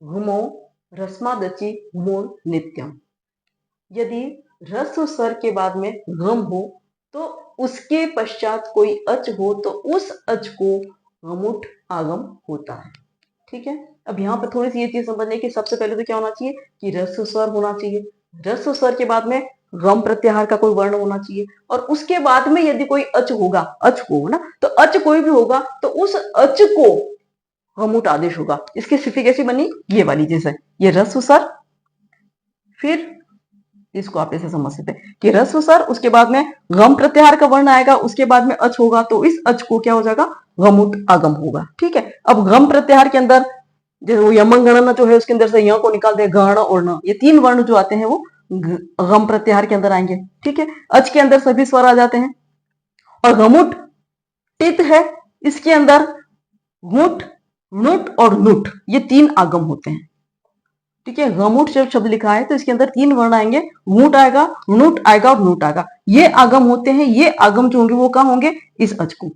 घुमो रस्मादचि मूल नित्यम। यदि रस्व स्वर के बाद में गम हो तो उसके पश्चात कोई अच हो तो उस अच को गमुट आगम होता है। ठीक है, अब यहाँ पर थोड़ी सी ये चीज समझने की, सबसे पहले तो क्या होना चाहिए कि रस्व स्वर होना चाहिए, रस्व स्वर के बाद में गम प्रत्याहार का कोई वर्ण होना चाहिए और उसके बाद में यदि कोई अच होगा, अच को ना, तो अच कोई भी होगा तो उस अच को गमुट आदेश होगा। इसकी स्थिति कैसी बनी, ये वाली, जैसे ये रस्व स्वर, फिर इसको आप ऐसे समझ सकते हैं कि रस्व स्वर, उसके बाद में गम प्रत्याहार का वर्ण आएगा, उसके बाद में अच होगा तो इस अच को क्या हो जाएगा, गमुट आगम होगा। ठीक है, अब गम प्रत्याहार के अंदर जो यमन गणना जो है उसके अंदर से य को निकाल दे, गण और न, ये तीन वर्ण जो आते हैं वो गम प्रत्याहार के अंदर आएंगे। ठीक है, अच के अंदर सभी स्वर आ जाते हैं और गमुट टित है, इसके अंदर गुट, नुट और नुट, ये तीन आगम होते हैं। ठीक है, गमुट जब शब्द लिखा है तो इसके अंदर तीन वर्ण आएंगे, गुट आएगा, नुट आएगा और नुट आएगा। ये आगम होते हैं, ये आगम जो होंगे वो कहाँ होंगे, इस अच को,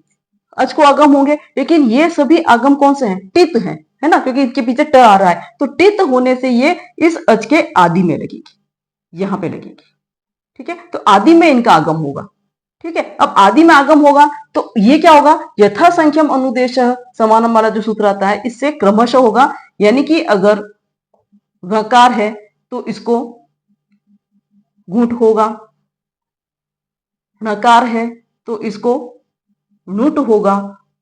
अच को आगम होंगे। लेकिन ये सभी आगम कौन से हैं, टित हैं, है ना, क्योंकि इसके पीछे ट आ रहा है, तो टित होने से ये इस अच के आदि में लगेगी, यहां पे लगेगी। ठीक है, तो आदि में इनका आगम होगा। ठीक है, अब आदि में आगम होगा तो ये क्या होगा, यथा संख्यम अनुदेश समानम वाला जो सूत्र आता है इससे क्रमशः होगा, यानी कि अगर गकार है तो इसको गुट होगा, नकार है तो इसको नुट होगा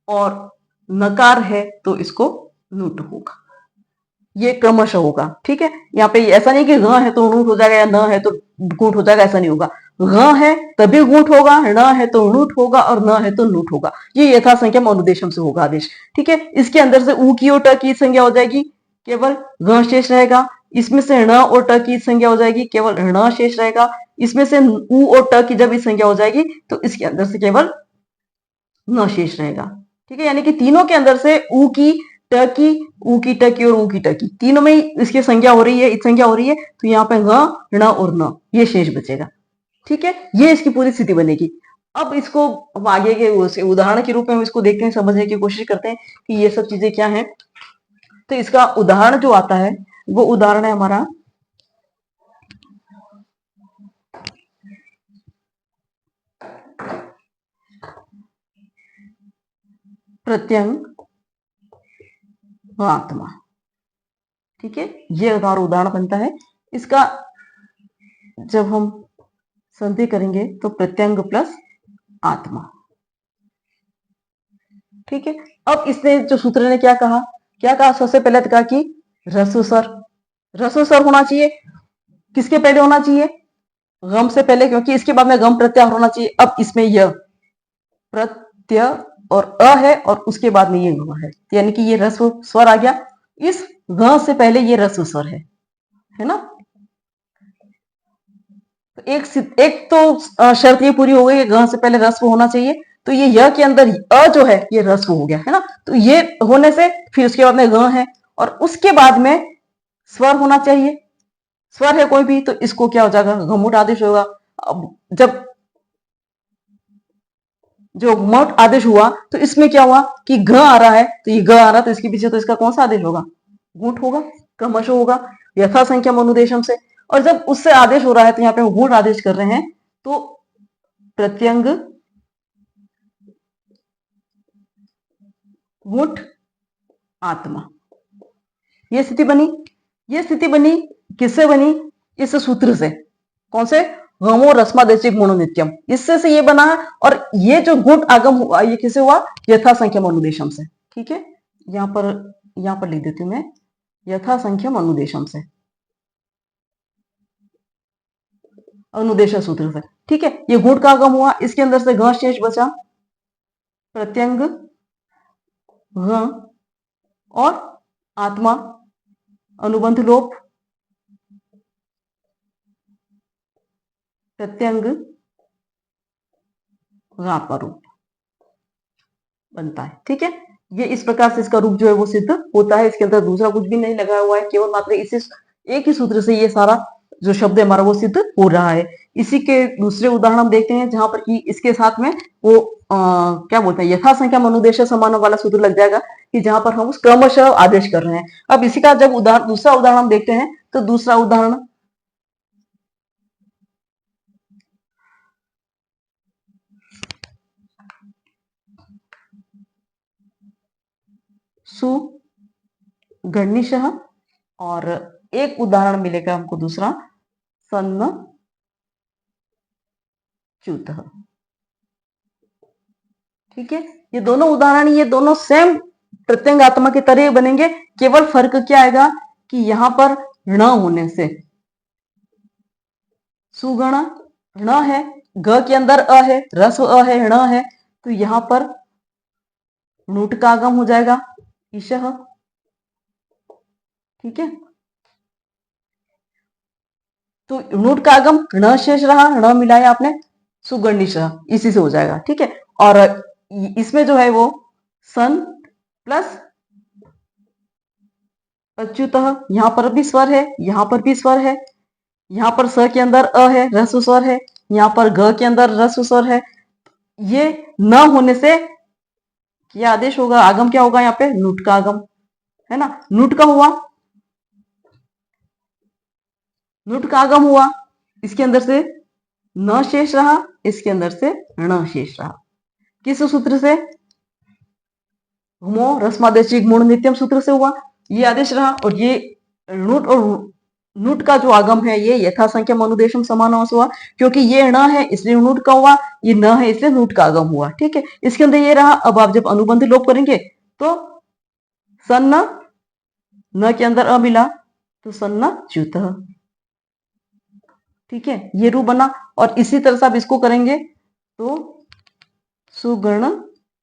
और नकार है तो इसको नुट होगा, ये क्रमशः होगा। ठीक है, यहाँ पे ऐसा नहीं कि ग है तो नुट हो जाएगा या न है तो गुट हो जाएगा, ऐसा नहीं होगा। ग है तभी गुट होगा, न है तो नुट होगा और न है तो नुट होगा, ये यथा संख्या अनुदेशम से होगा आदेश। ठीक है, इसके अंदर से ऊ की और ट की संज्ञा हो जाएगी, केवल ग शेष रहेगा। इसमें से ण और ट की संज्ञा हो जाएगी, केवल ण शेष रहेगा। इसमें से ऊ और ट की जब इस संज्ञा हो जाएगी तो इसके अंदर से केवल न शेष रहेगा। ठीक है, यानी कि तीनों के अंदर से ऊ की, ट की, ऊ की ट की और ऊ की ट की, तीनों में ही इसकी संज्ञा हो रही है, इस संज्ञा हो रही है, तो यहाँ पे ग, ण और न, ये शेष बचेगा। ठीक है, ये इसकी पूरी स्थिति बनेगी। अब इसको हम आगे के उदाहरण के रूप में हम इसको देखते हैं, समझने की कोशिश करते हैं कि ये सब चीजें क्या हैं। तो इसका उदाहरण जो आता है वो उदाहरण है हमारा प्रत्यंग आत्मा। ठीक है, ये हमारा उदाहरण बनता है। इसका जब हम संधि करेंगे तो प्रत्यंग प्लस आत्मा। ठीक है, अब इसने जो सूत्र ने क्या कहा, सबसे पहले तो कहा कि रस्व स्वर, रस्व स्वर होना चाहिए, किसके पहले होना चाहिए, गम से पहले, क्योंकि इसके बाद में गम प्रत्याहार होना चाहिए। अब इसमें यह प्रत्यय और अ है और उसके बाद में ये ग है, यानी कि ये रस्व स्वर आ गया। इस ग से पहले ये रस्व स्वर है ना। तो एक तो शर्त ये पूरी हो गई कि ग से पहले रस्व होना चाहिए, तो ये य के अंदर अ जो है ये रस्व हो गया, है ना। तो ये होने से फिर उसके बाद में ग है और उसके बाद में स्वर होना चाहिए, स्वर है कोई भी, तो इसको क्या हो जाएगा, घमुट आदेश होगा। अब जब जो घुमट आदेश हुआ तो इसमें क्या हुआ कि घ आ रहा है, तो ये ग आ रहा है, तो इसके पीछे तो इसका कौन सा आदेश होगा, गुट होगा, क्रमशः होगा, यथा संख्या अनुदेशम से। और जब उससे आदेश हो रहा है तो यहाँ पे हम गुट आदेश कर रहे हैं, तो प्रत्यंग गुट आत्मा, ये स्थिति बनी। ये स्थिति बनी किससे बनी, इस सूत्र से, कौन से, गमो रस्मादेशिक मोनोनित्यम, इससे से ये बना है। और ये जो गुट आगम हुआ ये किसे हुआ, यथा संख्यम अनुदेशम से। ठीक है, यहां पर लिख देती हूं मैं, यथा संख्यम अनुदेशम से, अनुदेश सूत्र से। ठीक है, ये गुट का आगम हुआ, इसके अंदर से घ शेष बचा, प्रत्यंग घ और आत्मा अनुबंध लोप, प्रत्यंग आत्मा रूप। बनता है। ठीक है, ये इस प्रकार से इसका रूप जो है वो सिद्ध होता है। इसके अंदर दूसरा कुछ भी नहीं लगा हुआ है, केवल मात्र इसी एक ही सूत्र से ये सारा जो शब्द है हमारा वो सिद्ध हो रहा है। इसी के दूसरे उदाहरण हम देखते हैं जहां पर कि इसके साथ में वो क्या बोलते हैं, यथा संख्या मनुदेश समान वाला सूत्र लग जाएगा, कि जहां पर हम उस क्रमशः आदेश कर रहे हैं। अब इसी का जब उदाहरण दूसरा उदाहरण हम देखते हैं, तो दूसरा उदाहरण सुगणिशः, और एक उदाहरण मिलेगा हमको दूसरा सन्न च्युतः। ठीक है, ये दोनों उदाहरण, ये दोनों सेम प्रत्यंगात्मक की तरह बनेंगे, केवल फर्क क्या आएगा कि यहां पर ण होने से, सुगण ण है, ग के अंदर अ है, रस्व अ है, ण है, तो यहां पर णुट का आगम हो जाएगा ईशः। ठीक है, तो णुट का आगम ण शेष रहा, ण मिलाया आपने, सुगणिशः इसी से हो जाएगा। ठीक है, और इसमें जो है वो सन प्लस अच्युतः, यहां पर भी स्वर है, यहां पर भी स्वर है, यहाँ पर स के अंदर अ है, ह्रस्व स्वर है, यहाँ पर घ के अंदर ह्रस्व स्वर है। ये न होने से क्या आदेश होगा, आगम क्या होगा, यहाँ पे नुट का आगम है ना, नुट का हुआ, नुट का आगम हुआ, इसके अंदर से न शेष रहा, इसके अंदर से ण शेष रहा। किस सूत्र से, हुमो रस्मादेशी गुण नित्यम सूत्र से हुआ, ये आदेश रहा। और ये नुट और नुट का जो आगम है ये यथा संख्या मनुदेशम समानांश हुआ, क्योंकि ये ण है इसलिए नुट का हुआ, ये न है इसलिए नुट का आगम हुआ। ठीक है, इसके अंदर ये रहा। अब आप जब अनुबंध लोप करेंगे तो सन्न, न के अंदर अ मिला तो सन्न च्युतः। ठीक है, ये रूप बना, और इसी तरह से आप इसको करेंगे तो सुगण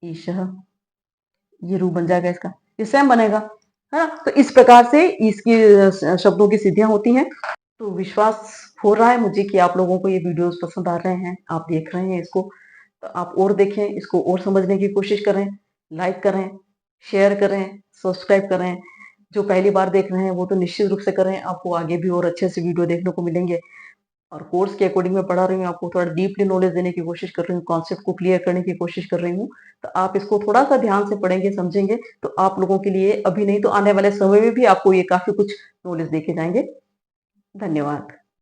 ईशः, ये रूप बन जाएगा इसका, ये सेम बनेगा, है ना। तो इस प्रकार से इसकी शब्दों की सिद्धियां होती हैं। तो विश्वास हो रहा है मुझे कि आप लोगों को ये वीडियोस पसंद आ रहे हैं, आप देख रहे हैं इसको, तो आप और देखें, इसको और समझने की कोशिश करें, लाइक करें, शेयर करें, सब्सक्राइब करें। जो पहली बार देख रहे हैं वो तो निश्चित रूप से करें, आपको आगे भी और अच्छे से वीडियो देखने को मिलेंगे। और कोर्स के अकॉर्डिंग मैं पढ़ा रही हूँ, आपको थोड़ा डीपली नॉलेज देने की कोशिश कर रही हूँ, कॉन्सेप्ट को क्लियर करने की कोशिश कर रही हूँ। तो आप इसको थोड़ा सा ध्यान से पढ़ेंगे, समझेंगे, तो आप लोगों के लिए अभी नहीं तो आने वाले समय में भी आपको ये काफी कुछ नॉलेज देके जाएंगे। धन्यवाद।